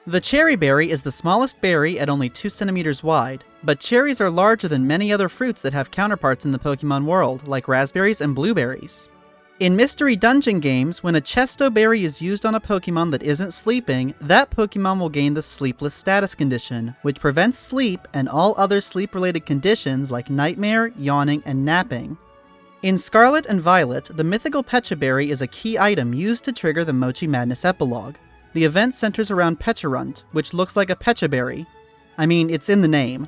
The Cheri Berry is the smallest berry at only 2 centimeters wide, but cherries are larger than many other fruits that have counterparts in the Pokemon world, like raspberries and blueberries. In Mystery Dungeon games, when a Chesto Berry is used on a Pokemon that isn't sleeping, that Pokemon will gain the Sleepless status condition, which prevents sleep and all other sleep-related conditions like nightmare, yawning, and napping. In Scarlet and Violet, the mythical Pecha Berry is a key item used to trigger the Mochi Madness epilogue. The event centers around Pecharunt, which looks like a Pecha Berry. I mean, it's in the name.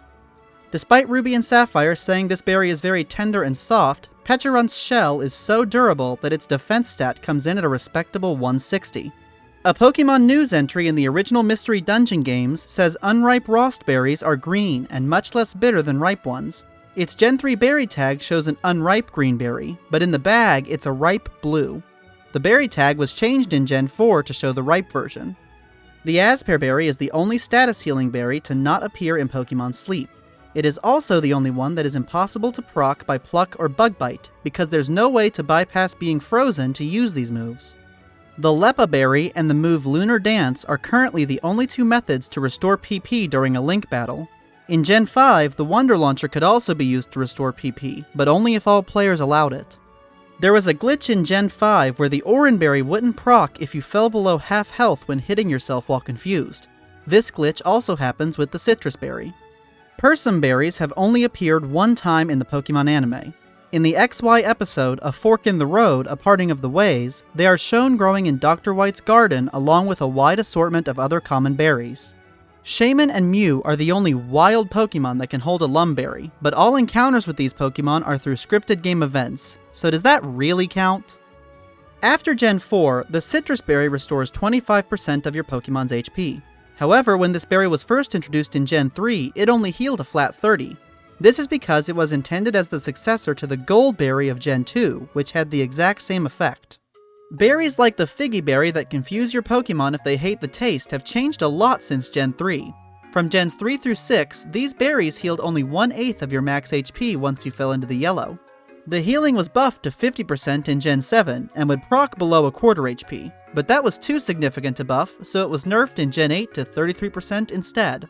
Despite Ruby and Sapphire saying this berry is very tender and soft, Pecharunt's shell is so durable that its defense stat comes in at a respectable 160. A Pokemon news entry in the original Mystery Dungeon games says unripe Rawst berries are green and much less bitter than ripe ones. Its Gen 3 berry tag shows an unripe green berry, but in the bag it's a ripe blue. The berry tag was changed in Gen 4 to show the ripe version. The Aspear Berry is the only status healing berry to not appear in Pokemon Sleep. It is also the only one that is impossible to proc by Pluck or Bug Bite, because there's no way to bypass being frozen to use these moves. The Leppa Berry and the move Lunar Dance are currently the only two methods to restore PP during a Link battle. In Gen 5, the Wonder Launcher could also be used to restore PP, but only if all players allowed it. There was a glitch in Gen 5 where the Oran Berry wouldn't proc if you fell below half health when hitting yourself while confused. This glitch also happens with the Sitrus Berry. Persim berries have only appeared one time in the Pokemon anime. In the XY episode, A Fork in the Road, A Parting of the Ways, they are shown growing in Dr. White's garden along with a wide assortment of other common berries. Shaman and Mew are the only wild Pokemon that can hold a Lum Berry, but all encounters with these Pokemon are through scripted game events, so does that really count? After Gen 4, the Sitrus Berry restores 25% of your Pokemon's HP. However, when this berry was first introduced in Gen 3, it only healed a flat 30. This is because it was intended as the successor to the Gold Berry of Gen 2, which had the exact same effect. Berries like the Figy Berry that confuse your Pokemon if they hate the taste have changed a lot since Gen 3. From Gens 3 through 6, these berries healed only 1/8 of your max HP once you fell into the yellow. The healing was buffed to 50% in Gen 7, and would proc below a quarter HP, but that was too significant to buff, so it was nerfed in Gen 8 to 33% instead.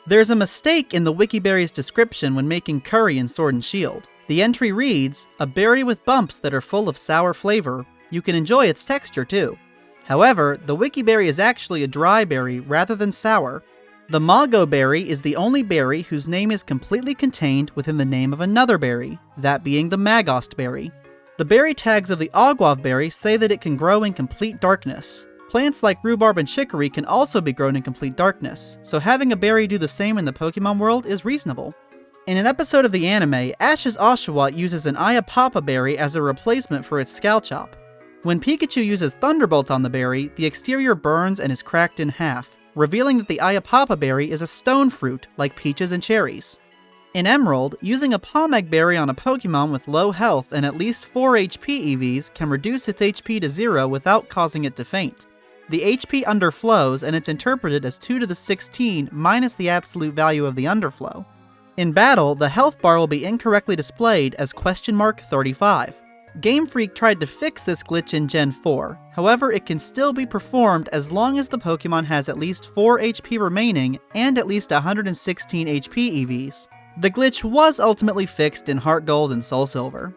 There's a mistake in the Wiki Berry's description when making curry in Sword and Shield. The entry reads, "A berry with bumps that are full of sour flavor. You can enjoy its texture too." However, the Wiki Berry is actually a dry berry rather than sour. The Mago Berry is the only berry whose name is completely contained within the name of another berry, that being the Magost Berry. The berry tags of the Aguav Berry say that it can grow in complete darkness. Plants like rhubarb and chicory can also be grown in complete darkness, so having a berry do the same in the Pokemon world is reasonable. In an episode of the anime, Ash's Oshawott uses an Iapapa Berry as a replacement for its Scalchop. When Pikachu uses Thunderbolt on the berry, the exterior burns and is cracked in half, revealing that the Iapapa Berry is a stone fruit, like peaches and cherries. In Emerald, using a Pomeg Berry on a Pokemon with low health and at least 4 HP EVs can reduce its HP to 0 without causing it to faint. The HP underflows, and it's interpreted as 2 to the 16 minus the absolute value of the underflow. In battle, the health bar will be incorrectly displayed as $35. Game Freak tried to fix this glitch in Gen 4, however it can still be performed as long as the Pokemon has at least 4 HP remaining and at least 116 HP EVs. The glitch was ultimately fixed in Heart Gold and Soul Silver.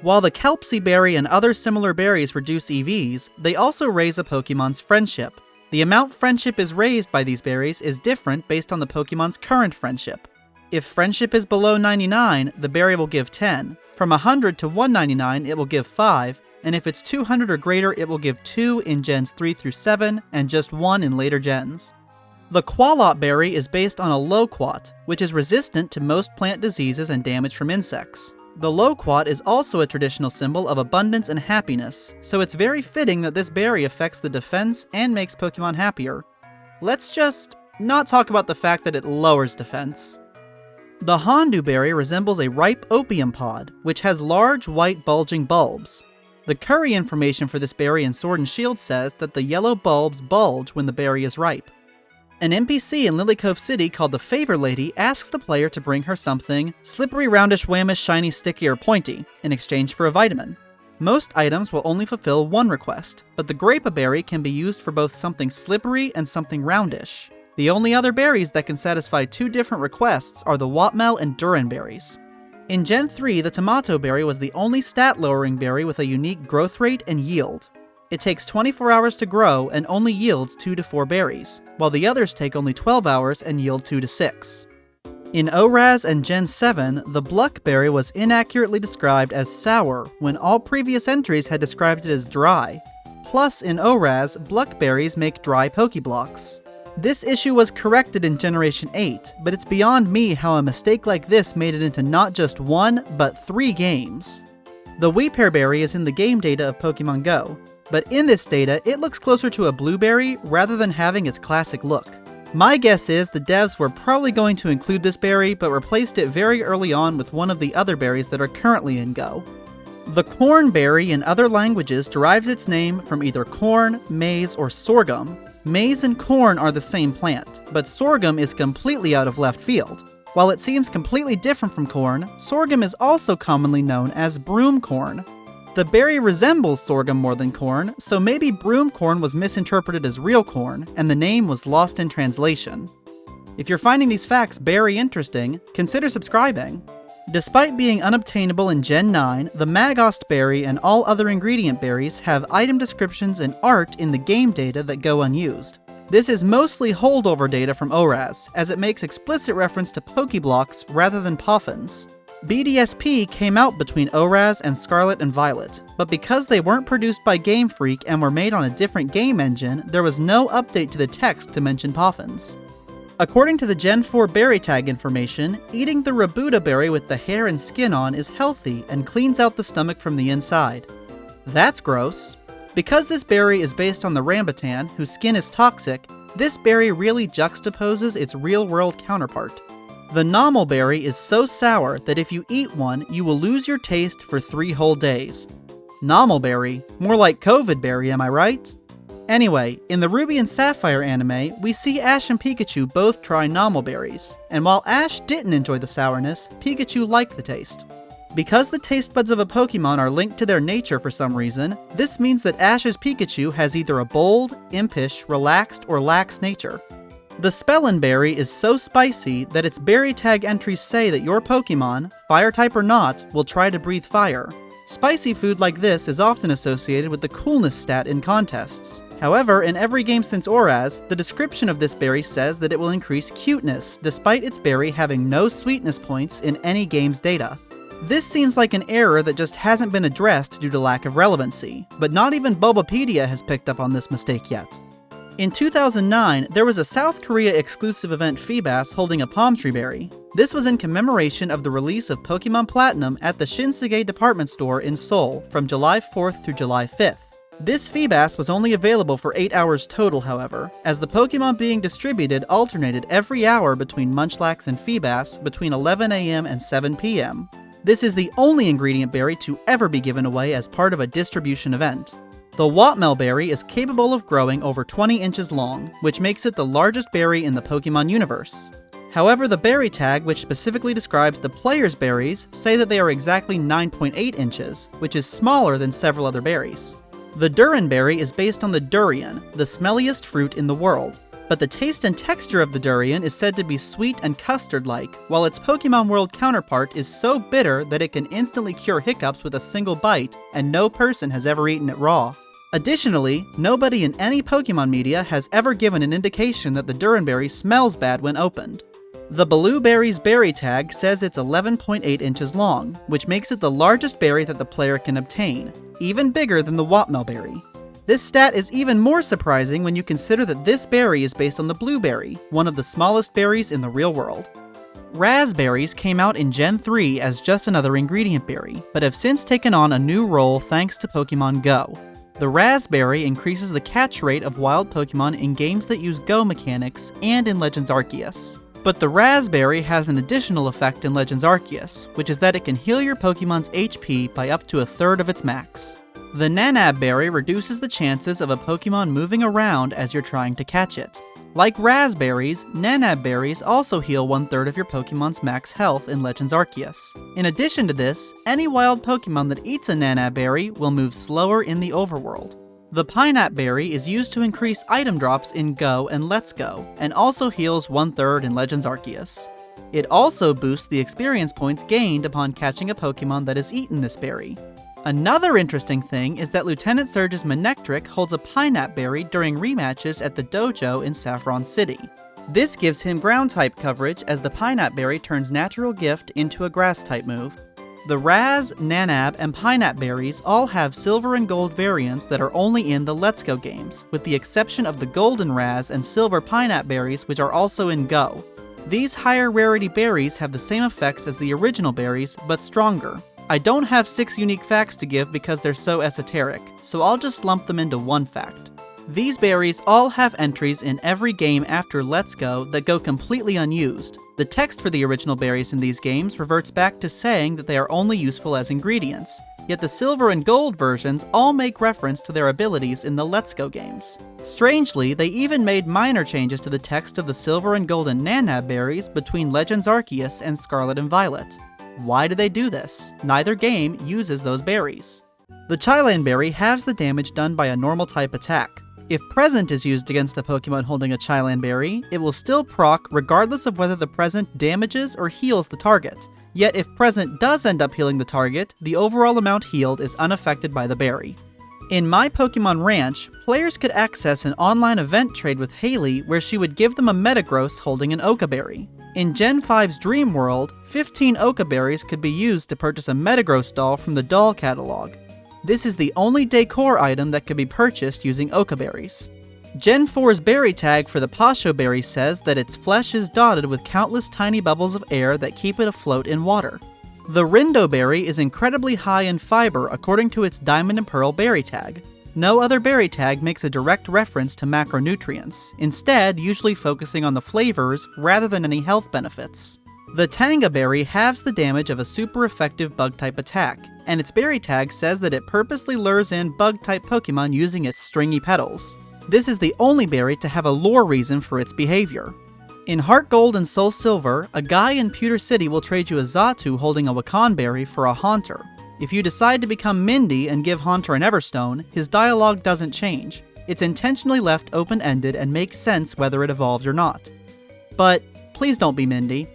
While the Kelpsy Berry and other similar berries reduce EVs, they also raise a Pokemon's friendship. The amount friendship is raised by these berries is different based on the Pokemon's current friendship. If friendship is below 99, the berry will give 10. From 100 to 199, it will give 5, and if it's 200 or greater, it will give 2 in Gens 3 through 7, and just 1 in later gens. The Qualot Berry is based on a loquat, which is resistant to most plant diseases and damage from insects. The loquat is also a traditional symbol of abundance and happiness, so it's very fitting that this berry affects the defense and makes Pokemon happier. Let's just not talk about the fact that it lowers defense. The Hondew Berry resembles a ripe opium pod, which has large white bulging bulbs. The curry information for this berry in Sword and Shield says that the yellow bulbs bulge when the berry is ripe. An NPC in Lily Cove City called the Favor Lady asks the player to bring her something slippery, roundish, whammish, shiny, sticky, or pointy in exchange for a vitamin. Most items will only fulfill one request, but the Grepa Berry can be used for both something slippery and something roundish. The only other berries that can satisfy two different requests are the Watmel and Durin berries. In Gen 3, the Tamato Berry was the only stat-lowering berry with a unique growth rate and yield. It takes 24 hours to grow and only yields 2 to 4 berries, while the others take only 12 hours and yield 2 to 6. In ORAS and Gen 7, the Bluk Berry was inaccurately described as sour when all previous entries had described it as dry. Plus, in ORAS, Bluk berries make dry Pokeblocks. This issue was corrected in Generation 8, but it's beyond me how a mistake like this made it into not just 1, but 3 games. The Wepear Berry is in the game data of Pokemon Go, but in this data, it looks closer to a blueberry rather than having its classic look. My guess is the devs were probably going to include this berry, but replaced it very early on with one of the other berries that are currently in Go. The Cornn Berry in other languages derives its name from either corn, maize, or sorghum. Maize and corn are the same plant, but sorghum is completely out of left field. While it seems completely different from corn, sorghum is also commonly known as broom corn. The berry resembles sorghum more than corn, so maybe broom corn was misinterpreted as real corn, and the name was lost in translation. If you're finding these facts very interesting, consider subscribing. Despite being unobtainable in Gen 9, the Magost Berry and all other ingredient berries have item descriptions and art in the game data that go unused. This is mostly holdover data from ORAS, as it makes explicit reference to Pokeblocks rather than Poffins. BDSP came out between ORAS and Scarlet and Violet, but because they weren't produced by Game Freak and were made on a different game engine, there was no update to the text to mention Poffins. According to the Gen 4 berry tag information, eating the Rabuta Berry with the hair and skin on is healthy and cleans out the stomach from the inside. That's gross. Because this berry is based on the rambutan, whose skin is toxic, this berry really juxtaposes its real-world counterpart. The Nomel Berry is so sour that if you eat one, you will lose your taste for 3 whole days. Nomel Berry? More like COVID berry, am I right? Anyway, in the Ruby and Sapphire anime, we see Ash and Pikachu both try Nomel berries, and while Ash didn't enjoy the sourness, Pikachu liked the taste. Because the taste buds of a Pokemon are linked to their nature for some reason, this means that Ash's Pikachu has either a bold, impish, relaxed, or lax nature. The Spelon Berry is so spicy that its berry tag entries say that your Pokemon, fire type or not, will try to breathe fire. Spicy food like this is often associated with the coolness stat in contests. However, in every game since ORAS, the description of this berry says that it will increase cuteness, despite its berry having no sweetness points in any game's data. This seems like an error that just hasn't been addressed due to lack of relevancy, but not even Bulbapedia has picked up on this mistake yet. In 2009, there was a South Korea exclusive event Feebas holding a Pamtre Berry. This was in commemoration of the release of Pokemon Platinum at the Shinsegae department store in Seoul from July 4th through July 5th. This Feebas was only available for 8 hours total, however, as the Pokemon being distributed alternated every hour between Munchlax and Feebas between 11 AM and 7 PM. This is the only ingredient berry to ever be given away as part of a distribution event. The Watmel Berry is capable of growing over 20 inches long, which makes it the largest berry in the Pokemon universe. However, the berry tag, which specifically describes the player's berries, say that they are exactly 9.8 inches, which is smaller than several other berries. The Durin Berry is based on the durian, the smelliest fruit in the world, but the taste and texture of the durian is said to be sweet and custard-like, while its Pokemon World counterpart is so bitter that it can instantly cure hiccups with a single bite, and no person has ever eaten it raw. Additionally, nobody in any Pokemon media has ever given an indication that the Durin Berry smells bad when opened. The Bluk Berry's berry tag says it's 11.8 inches long, which makes it the largest berry that the player can obtain, even bigger than the Watmel Berry. This stat is even more surprising when you consider that this berry is based on the blueberry, one of the smallest berries in the real world. Raspberries came out in Gen 3 as just another ingredient berry, but have since taken on a new role thanks to Pokemon Go. The Raspberry increases the catch rate of wild Pokemon in games that use Go mechanics and in Legends Arceus. But the Raspberry has an additional effect in Legends Arceus, which is that it can heal your Pokemon's HP by up to a third of its max. The Nanab Berry reduces the chances of a Pokemon moving around as you're trying to catch it. Like raspberries, Nanab berries also heal 1/3 of your Pokemon's max health in Legends Arceus. In addition to this, any wild Pokemon that eats a Nanab berry will move slower in the overworld. The Pineapple Berry is used to increase item drops in Go and Let's Go, and also heals 1/3 in Legends Arceus. It also boosts the experience points gained upon catching a Pokemon that has eaten this berry. Another interesting thing is that Lieutenant Surge's Manectric holds a Pineapple Berry during rematches at the dojo in Saffron City. This gives him ground-type coverage as the Pineapple Berry turns Natural Gift into a Grass-type move. The Raz, Nanab, and Pineapple Berries all have silver and gold variants that are only in the Let's Go games, with the exception of the Golden Raz and Silver Pineapple Berries, which are also in Go. These higher rarity berries have the same effects as the original berries, but stronger. I don't have 6 unique facts to give because they're so esoteric, so I'll just lump them into one fact. These berries all have entries in every game after Let's Go that go completely unused. The text for the original berries in these games reverts back to saying that they are only useful as ingredients, yet the silver and gold versions all make reference to their abilities in the Let's Go games. Strangely, they even made minor changes to the text of the silver and golden Nanab berries between Legends Arceus and Scarlet and Violet. Why do they do this? Neither game uses those berries. The Chilan Berry halves the damage done by a normal type attack. If Present is used against a Pokemon holding a Chilan Berry, it will still proc regardless of whether the Present damages or heals the target. Yet if Present does end up healing the target, the overall amount healed is unaffected by the berry. In My Pokemon Ranch, players could access an online event trade with Haley where she would give them a Metagross holding an Oka Berry. In Gen 5's Dream World, 15 Oka Berries could be used to purchase a Metagross doll from the doll catalog. This is the only decor item that could be purchased using Oka Berries. Gen 4's berry tag for the Pecha Berry says that its flesh is dotted with countless tiny bubbles of air that keep it afloat in water. The Rindo Berry is incredibly high in fiber according to its Diamond and Pearl berry tag. No other berry tag makes a direct reference to macronutrients, instead usually focusing on the flavors rather than any health benefits. The Tanga Berry halves the damage of a super effective bug-type attack, and its berry tag says that it purposely lures in bug-type Pokemon using its stringy petals. This is the only berry to have a lore reason for its behavior. In Heart Gold and Soul Silver, a guy in Pewter City will trade you a Xatu holding a Wakan Berry for a Haunter. If you decide to become Mindy and give Haunter an Everstone, his dialogue doesn't change. It's intentionally left open-ended and makes sense whether it evolved or not. But please don't be Mindy.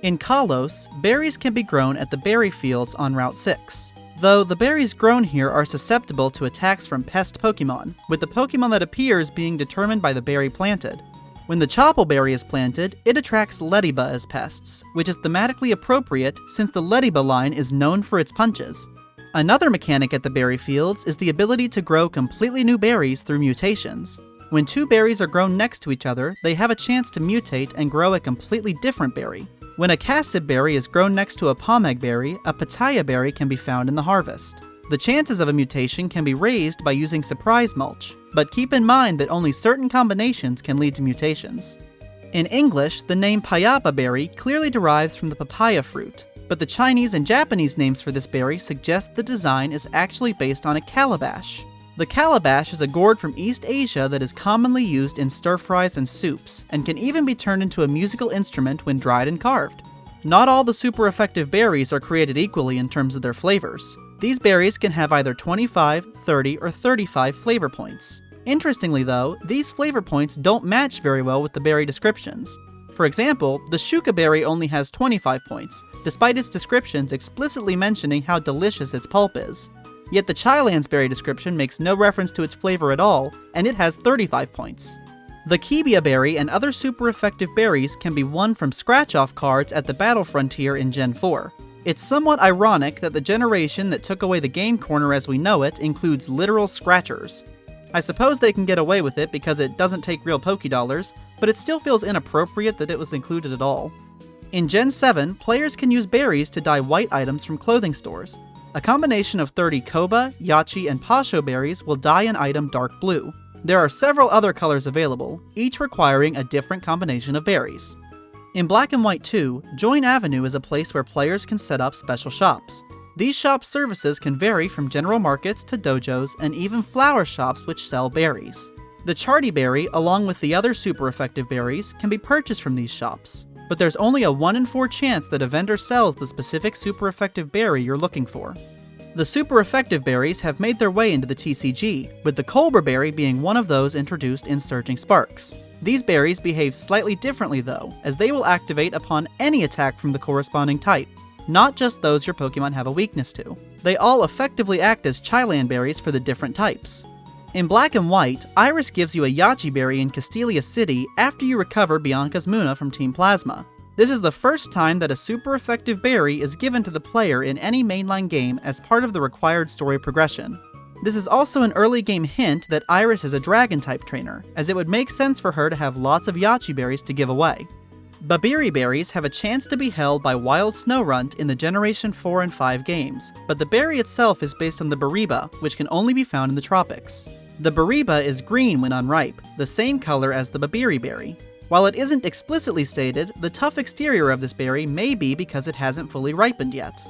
In Kalos, berries can be grown at the berry fields on Route 6. Though the berries grown here are susceptible to attacks from pest Pokemon, with the Pokemon that appears being determined by the berry planted. When the Chople Berry is planted, it attracts Lediba as pests, which is thematically appropriate since the Lediba line is known for its punches. Another mechanic at the berry fields is the ability to grow completely new berries through mutations. When 2 berries are grown next to each other, they have a chance to mutate and grow a completely different berry. When a Cassib Berry is grown next to a Pomeg Berry, a Pitaya Berry can be found in the harvest. The chances of a mutation can be raised by using Surprise Mulch, but keep in mind that only certain combinations can lead to mutations. In English, the name Iapapa Berry clearly derives from the papaya fruit, but the Chinese and Japanese names for this berry suggest the design is actually based on a calabash. The calabash is a gourd from East Asia that is commonly used in stir-fries and soups, and can even be turned into a musical instrument when dried and carved. Not all the super effective berries are created equally in terms of their flavors. These berries can have either 25, 30, or 35 flavor points. Interestingly though, these flavor points don't match very well with the berry descriptions. For example, the Shuka Berry only has 25 points, despite its descriptions explicitly mentioning how delicious its pulp is. Yet the Chilan's berry description makes no reference to its flavor at all, and it has 35 points. The Kibia Berry and other super effective berries can be won from scratch-off cards at the Battle Frontier in Gen 4. It's somewhat ironic that the generation that took away the game corner as we know it includes literal scratchers. I suppose they can get away with it because it doesn't take real Pokédollars, but it still feels inappropriate that it was included at all. In Gen 7, players can use berries to dye white items from clothing stores. A combination of 30 Koba, Yachi, and Pasho berries will dye an item dark blue. There are several other colors available, each requiring a different combination of berries. In Black and White 2, Join Avenue is a place where players can set up special shops. These shop services can vary from general markets to dojos and even flower shops which sell berries. The Cheri Berry, along with the other super effective berries, can be purchased from these shops, but there's only a 1 in 4 chance that a vendor sells the specific super effective berry you're looking for. The super effective berries have made their way into the TCG, with the Colbur Berry being one of those introduced in Surging Sparks. These berries behave slightly differently though, as they will activate upon any attack from the corresponding type, not just those your Pokemon have a weakness to. They all effectively act as Chi-Land berries for the different types. In Black and White, Iris gives you a Yachi Berry in Castelia City after you recover Bianca's Munna from Team Plasma. This is the first time that a super effective berry is given to the player in any mainline game as part of the required story progression. This is also an early game hint that Iris is a Dragon-type trainer, as it would make sense for her to have lots of Yachi berries to give away. Babiri berries have a chance to be held by Wild Snorunt in the Generation 4 and 5 games, but the berry itself is based on the Bariba, which can only be found in the tropics. The Bariba is green when unripe, the same color as the Babiri berry. While it isn't explicitly stated, the tough exterior of this berry may be because it hasn't fully ripened yet.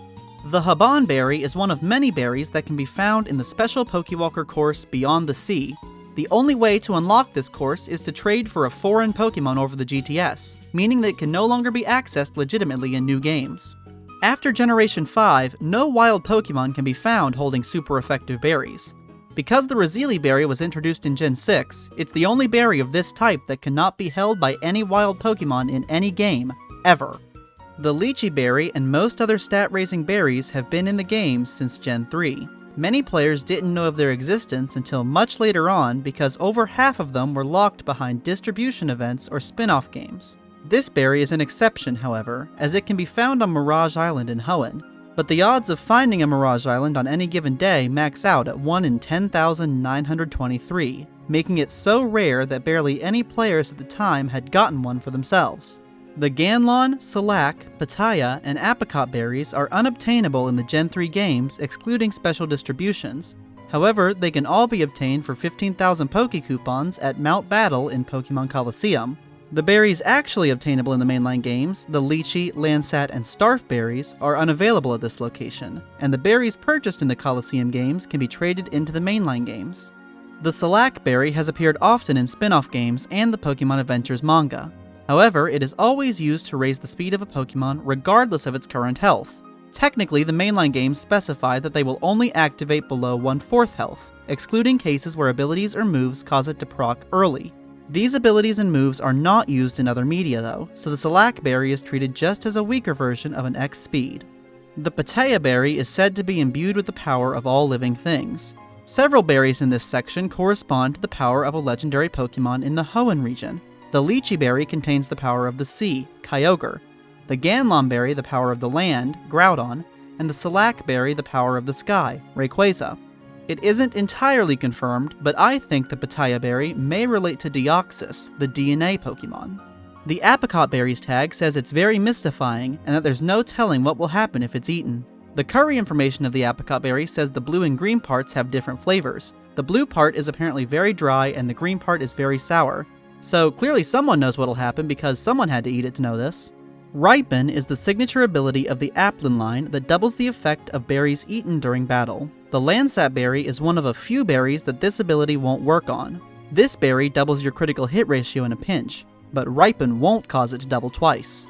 The Haban Berry is one of many berries that can be found in the special Pokewalker course Beyond the Sea. The only way to unlock this course is to trade for a foreign Pokemon over the GTS, meaning that it can no longer be accessed legitimately in new games. After Generation 5, no wild Pokemon can be found holding super effective berries. Because the Razili Berry was introduced in Gen 6, it's the only berry of this type that cannot be held by any wild Pokemon in any game, ever. The Lychee Berry and most other stat-raising berries have been in the games since Gen 3. Many players didn't know of their existence until much later on because over half of them were locked behind distribution events or spin-off games. This berry is an exception, however, as it can be found on Mirage Island in Hoenn, but the odds of finding a Mirage Island on any given day max out at 1 in 10,923, making it so rare that barely any players at the time had gotten one for themselves. The Ganlon, Salac, Pitaya, and Apricot berries are unobtainable in the Gen 3 games, excluding special distributions. However, they can all be obtained for 15,000 Poke Coupons at Mount Battle in Pokemon Coliseum. The berries actually obtainable in the mainline games, the Lychee, Landsat, and Starf berries, are unavailable at this location, and the berries purchased in the Coliseum games can be traded into the mainline games. The Salac Berry has appeared often in spin-off games and the Pokemon Adventures manga. However, it is always used to raise the speed of a Pokemon regardless of its current health. Technically, the mainline games specify that they will only activate below 1/4 health, excluding cases where abilities or moves cause it to proc early. These abilities and moves are not used in other media though, so the Salac Berry is treated just as a weaker version of an X speed. The Pitaya Berry is said to be imbued with the power of all living things. Several berries in this section correspond to the power of a legendary Pokemon in the Hoenn region. The Lychee Berry contains the power of the sea, Kyogre. The Ganlon Berry the power of the land, Groudon, and the Salac Berry the power of the sky, Rayquaza. It isn't entirely confirmed, but I think the Pitaya Berry may relate to Deoxys, the DNA Pokemon. The Apricot Berry's tag says it's very mystifying, and that there's no telling what will happen if it's eaten. The curry information of the Apricot Berry says the blue and green parts have different flavors. The blue part is apparently very dry, and the green part is very sour. So clearly someone knows what'll happen because someone had to eat it to know this. Ripen is the signature ability of the Applin line that doubles the effect of berries eaten during battle. The Landsat Berry is one of a few berries that this ability won't work on. This berry doubles your critical hit ratio in a pinch, but Ripen won't cause it to double twice.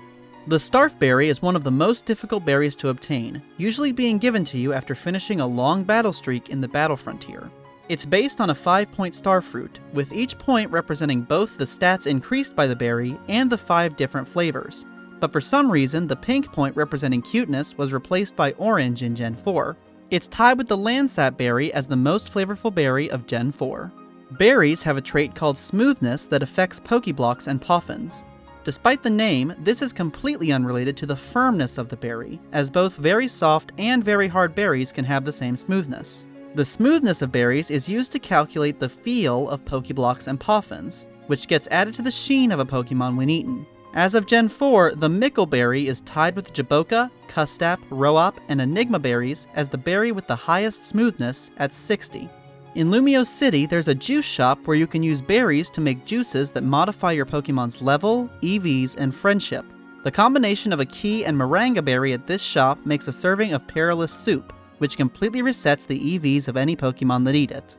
The Starf Berry is one of the most difficult berries to obtain, usually being given to you after finishing a long battle streak in the Battle Frontier. It's based on a 5-point star fruit, with each point representing both the stats increased by the berry and the 5 different flavors. But for some reason, the pink point representing cuteness was replaced by orange in Gen 4. It's tied with the Landsat Berry as the most flavorful berry of Gen 4. Berries have a trait called Smoothness that affects Pokeblocks and Poffins. Despite the name, this is completely unrelated to the firmness of the berry, as both very soft and very hard berries can have the same smoothness. The smoothness of berries is used to calculate the feel of Pokeblocks and Poffins, which gets added to the sheen of a Pokemon when eaten. As of Gen 4, the Mickle Berry is tied with Jaboka, Custap, Roop, and Enigma berries as the berry with the highest smoothness at 60. In Lumio City, there's a juice shop where you can use berries to make juices that modify your Pokemon's level, EVs, and friendship. The combination of a Key and Moranga Berry at this shop makes a serving of Perilous Soup, which completely resets the EVs of any Pokemon that eat it.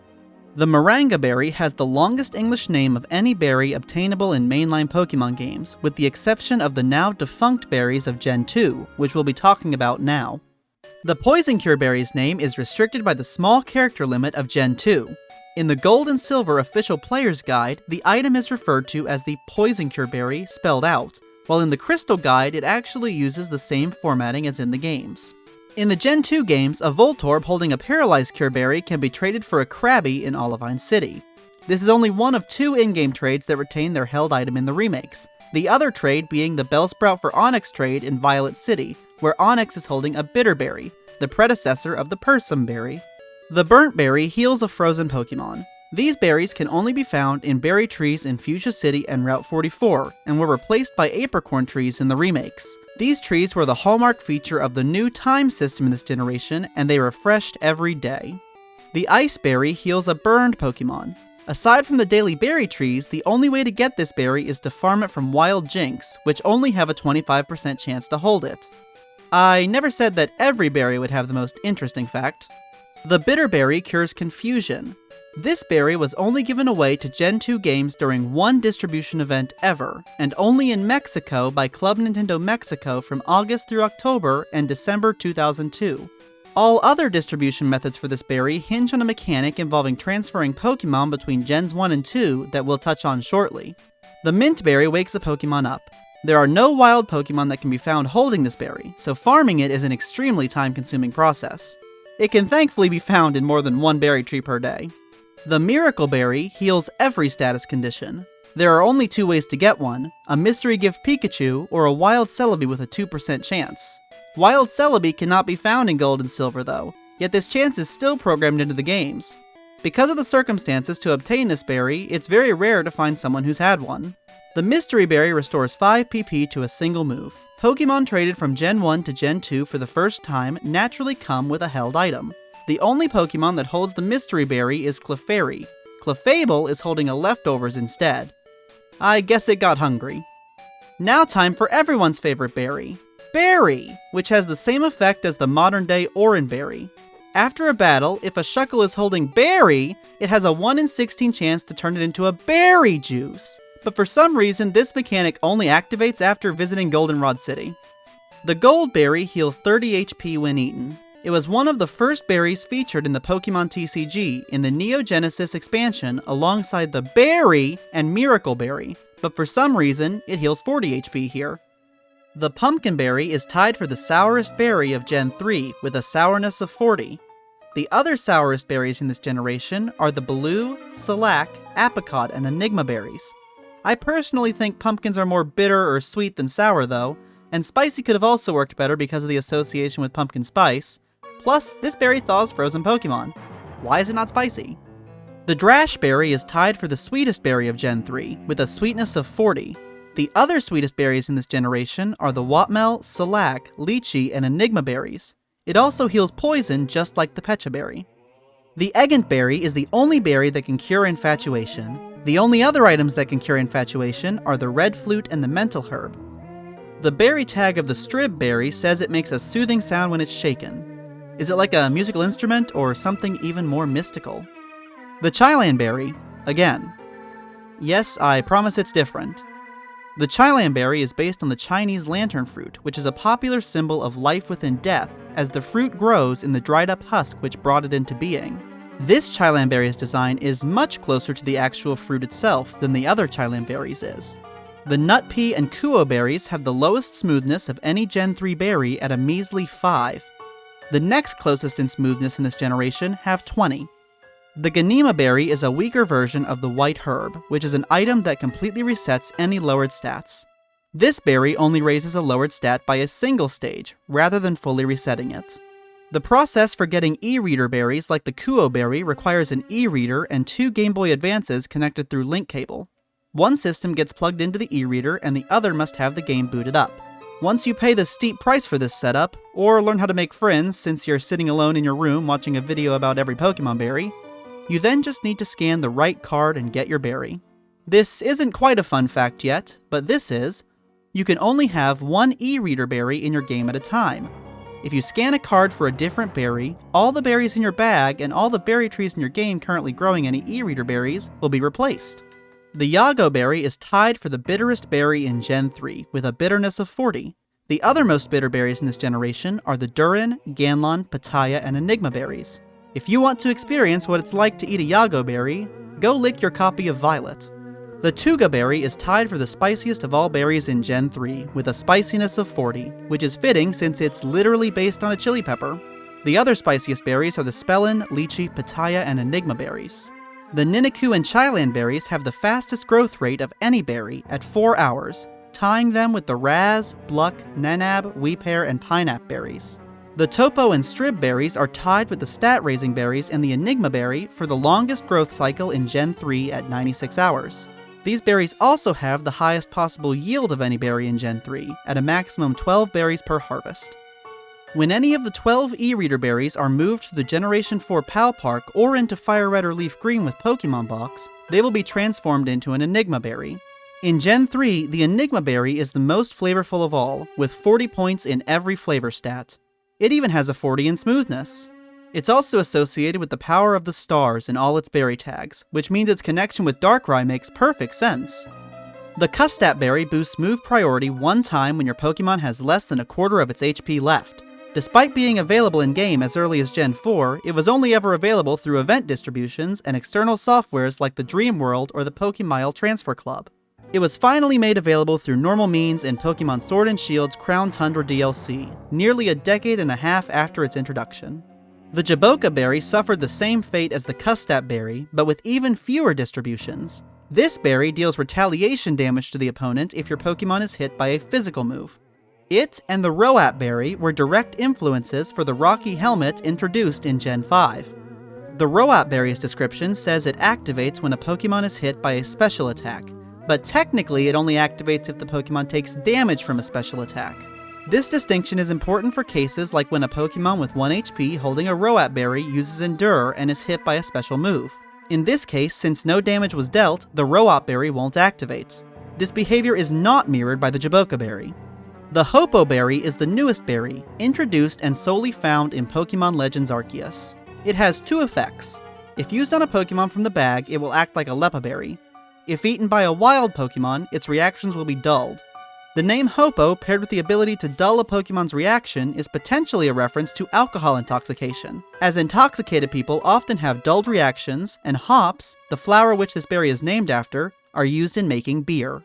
The Moranga Berry has the longest English name of any berry obtainable in mainline Pokemon games, with the exception of the now defunct berries of Gen 2, which we'll be talking about now. The Poison Cure Berry's name is restricted by the small character limit of Gen 2. In the Gold and Silver official player's guide, the item is referred to as the Poison Cure Berry spelled out, while in the Crystal guide it actually uses the same formatting as in the games. In the Gen 2 games, a Voltorb holding a Paralyzed Cure Berry can be traded for a Krabby in Olivine City. This is only one of 2 in-game trades that retain their held item in the remakes, the other trade being the Bellsprout for Onix trade in Violet City, where Onix is holding a Bitter Berry, the predecessor of the Persim Berry. The Burnt Berry heals a frozen Pokemon. These berries can only be found in berry trees in Fuchsia City and Route 44, and were replaced by apricorn trees in the remakes. These trees were the hallmark feature of the new time system in this generation, and they refreshed every day. The Ice Berry heals a burned Pokemon. Aside from the daily berry trees, the only way to get this berry is to farm it from Wild Jinx, which only have a 25% chance to hold it. I never said that every berry would have the most interesting fact. The Bitter Berry cures confusion. This berry was only given away to Gen 2 games during one distribution event ever, and only in Mexico by Club Nintendo Mexico from August through October and December 2002. All other distribution methods for this berry hinge on a mechanic involving transferring Pokemon between Gens 1 and 2 that we'll touch on shortly. The Mint Berry wakes a Pokemon up. There are no wild Pokemon that can be found holding this berry, so farming it is an extremely time-consuming process. It can thankfully be found in more than one berry tree per day. The Miracle Berry heals every status condition. There are only 2 ways to get one, a Mystery Gift Pikachu or a Wild Celebi with a 2% chance. Wild Celebi cannot be found in Gold and Silver though, yet this chance is still programmed into the games. Because of the circumstances to obtain this berry, it's very rare to find someone who's had one. The Mystery Berry restores 5 PP to a single move. Pokemon traded from Gen 1 to Gen 2 for the first time naturally come with a held item. The only Pokemon that holds the Mystery Berry is Clefairy. Clefable is holding a Leftovers instead. I guess it got hungry. Now time for everyone's favorite berry, Berry, which has the same effect as the modern-day Oran Berry. After a battle, if a Shuckle is holding Berry, it has a 1 in 16 chance to turn it into a berry juice. But for some reason, this mechanic only activates after visiting Goldenrod City. The Gold Berry heals 30 HP when eaten. It was one of the first berries featured in the Pokemon TCG in the Neo Genesis expansion alongside the Berry and Miracle Berry, but for some reason, it heals 40 HP here. The Pumpkin Berry is tied for the sourest berry of Gen 3 with a sourness of 40. The other sourest berries in this generation are the Blue, Salac, Apricot, and Enigma berries. I personally think pumpkins are more bitter or sweet than sour though, and spicy could have also worked better because of the association with pumpkin spice. Plus, this berry thaws frozen Pokemon. Why is it not spicy? The Drash Berry is tied for the sweetest berry of Gen 3, with a sweetness of 40. The other sweetest berries in this generation are the Watmel, Salac, Lychee, and Enigma berries. It also heals poison just like the Pecha Berry. The Egant Berry is the only berry that can cure infatuation. The only other items that can cure infatuation are the Red Flute and the Mental Herb. The berry tag of the Strib Berry says it makes a soothing sound when it's shaken. Is it like a musical instrument or something even more mystical? The Chilan Berry, again. Yes, I promise it's different. The Chilan Berry is based on the Chinese lantern fruit, which is a popular symbol of life within death, as the fruit grows in the dried up husk which brought it into being. This Chilan Berry's design is much closer to the actual fruit itself than the other Chilan Berries is. The Nut Pea and Kuo berries have the lowest smoothness of any Gen 3 berry at a measly 5. The next closest in smoothness in this generation have 20. The Ganima Berry is a weaker version of the White Herb, which is an item that completely resets any lowered stats. This berry only raises a lowered stat by a single stage, rather than fully resetting it. The process for getting e-reader berries like the Kuo Berry requires an e-reader and 2 Game Boy Advances connected through link cable. One system gets plugged into the e-reader and the other must have the game booted up. Once you pay the steep price for this setup, or learn how to make friends since you're sitting alone in your room watching a video about every Pokemon berry, you then just need to scan the right card and get your berry. This isn't quite a fun fact yet, but this is, you can only have one e-reader berry in your game at a time. If you scan a card for a different berry, all the berries in your bag and all the berry trees in your game currently growing any e-reader berries will be replaced. The Yago Berry is tied for the bitterest berry in Gen 3, with a bitterness of 40. The other most bitter berries in this generation are the Durin, Ganlon, Pitaya, and Enigma berries. If you want to experience what it's like to eat a Mago Berry, go lick your copy of Violet. The Tuga Berry is tied for the spiciest of all berries in Gen 3, with a spiciness of 40, which is fitting since it's literally based on a chili pepper. The other spiciest berries are the Spelon, Lychee, Pitaya, and Enigma berries. The Niniku and Chilan berries have the fastest growth rate of any berry at 4 hours, tying them with the Raz, Bluk, Nenab, Wepear, and Pineapple berries. The Topo and Strib berries are tied with the stat-raising berries and the Enigma berry for the longest growth cycle in Gen 3 at 96 hours. These berries also have the highest possible yield of any berry in Gen 3, at a maximum 12 berries per harvest. When any of the 12 E-Reader berries are moved to the Generation 4 Pal Park or into Fire Red or Leaf Green with Pokemon Box, they will be transformed into an Enigma Berry. In Gen 3, the Enigma Berry is the most flavorful of all, with 40 points in every flavor stat. It even has a 40 in smoothness. It's also associated with the power of the stars in all its berry tags, which means its connection with Darkrai makes perfect sense. The Custat Berry boosts move priority one time when your Pokemon has less than a quarter of its HP left. Despite being available in-game as early as Gen 4, it was only ever available through event distributions and external softwares like the Dream World or the Pokemile Transfer Club. It was finally made available through normal means in Pokemon Sword and Shield's Crown Tundra DLC, nearly a decade and a half after its introduction. The Jaboca Berry suffered the same fate as the Custat Berry, but with even fewer distributions. This berry deals retaliation damage to the opponent if your Pokemon is hit by a physical move. It and the Rawst Berry were direct influences for the Rocky Helmet introduced in Gen 5. The Rawst Berry's description says it activates when a Pokemon is hit by a special attack, but technically it only activates if the Pokemon takes damage from a special attack. This distinction is important for cases like when a Pokemon with 1 HP holding a Rawst Berry uses Endure and is hit by a special move. In this case, since no damage was dealt, the Rawst Berry won't activate. This behavior is not mirrored by the Jaboca Berry. The Hopo Berry is the newest berry, introduced and solely found in Pokemon Legends Arceus. It has 2 effects. If used on a Pokemon from the bag, it will act like a Leppa Berry. If eaten by a wild Pokemon, its reactions will be dulled. The name Hopo, paired with the ability to dull a Pokemon's reaction, is potentially a reference to alcohol intoxication, as intoxicated people often have dulled reactions, and hops, the flower which this berry is named after, are used in making beer.